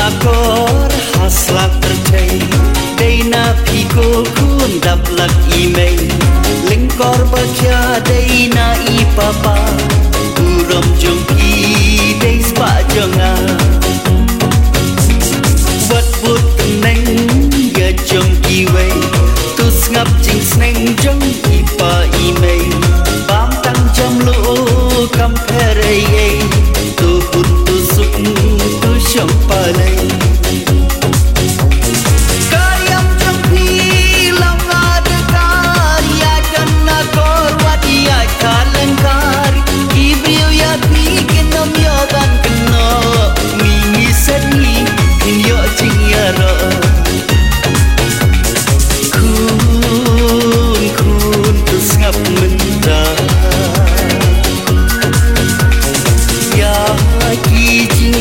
Akor haslat tercai Daina piko kun daplak email Lingkor baca Daina ipapa Uram jongki Dai spa jonga Wat bút neng Ya jongki wei Tus ngap jing sneng jong ipa email Bam tang jam lo kam perei Tu pun tu suk tu syong palai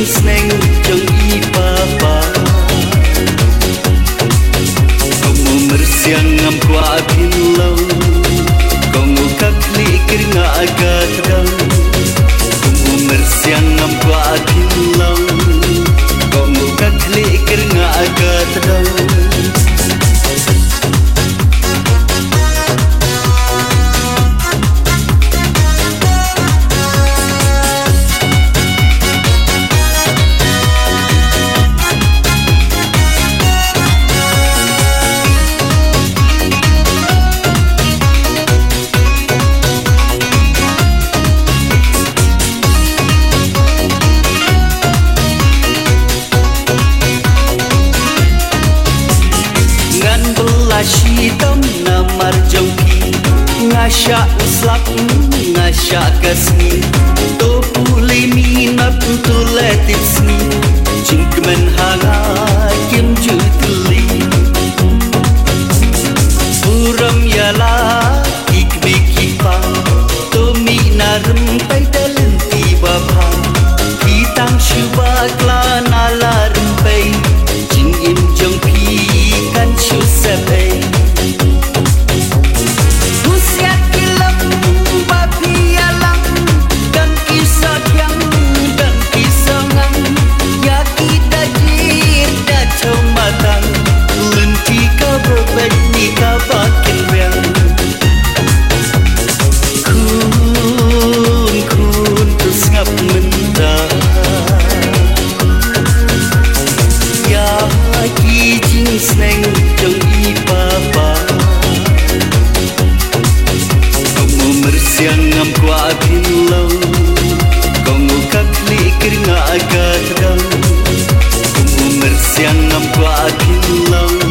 Sneng jong ipapa Kamu mersiang ngam kwa pilau Kamu kakli keringa agak terang Kamu mersiang ngam kwa pilau Kamu kakli keringa agak terang Shitam namar jongki Ngasya uslap ngasya kasni To pulai minat tu letip sni Jingkemen hanga kim jutli Uram yala ikbi kipa To minarem pai talenti bapa Kitang syubakla nala rempai Jingim jongki kan syusep Sneng jong ipapa Kamu mersiang ngam kwa pilau Kamu kakli keringa agak terang Kamu mersiang ngam kwa pilau